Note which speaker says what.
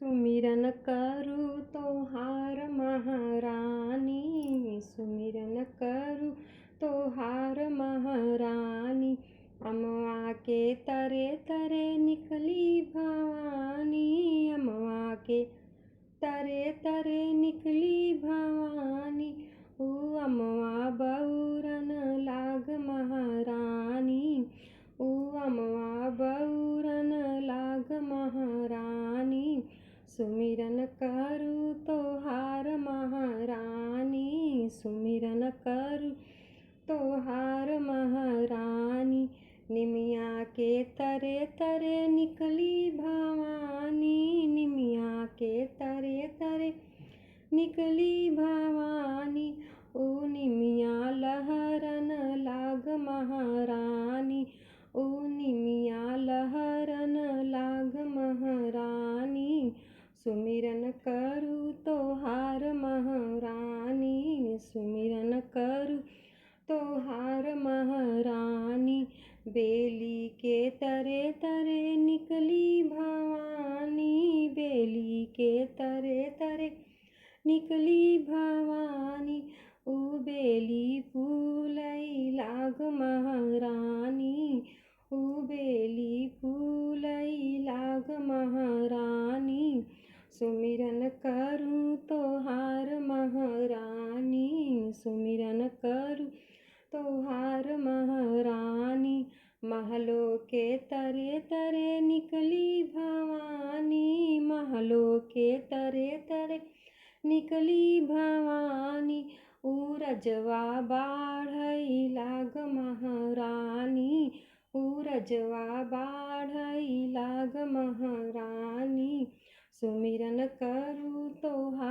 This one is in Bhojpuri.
Speaker 1: सुमिरन करू तोहार महारानी, सुमिरन करू तोहार महारानी। अमवा के तरे तरे निकली भवानी, अमवा के तरे तरे निकली भवानी। ऊ अमवा बऊरन लाग महारानी, ऊ अमवा बऊरन लाग महारानी। सुमिरन करू तोहार महारानी, सुमिरन करू तोहार महारानी। निमिया के तरे तरे निकली भवानी, निमिया के तरे तरे निकली भवानी। ऊ निमिया लहरन लाग महारानी, ऊ निमिया लहरन लाग महारानी। सुमिरन करू तोहार महारानी, सुमिरन करू तोहार महारानी। बेली के तरे तरे निकली भवानी, बेली के तरे तरे निकली भवानी। ऊ बेली फूलई लाग महारानी, ऊ बेली फूलई लाग महारानी। सुमिरन करू तोहार महारानी, सुमिरन करू तोहार महारानी। महलों के तरे तरे निकली भवानी, महलों के तरे तरे निकली भवानी। ऊ रजवा बाढ़ई लाग महारानी, ऊ रजवा बाढ़ई लाग महारानी। सुमिरन करू तोहार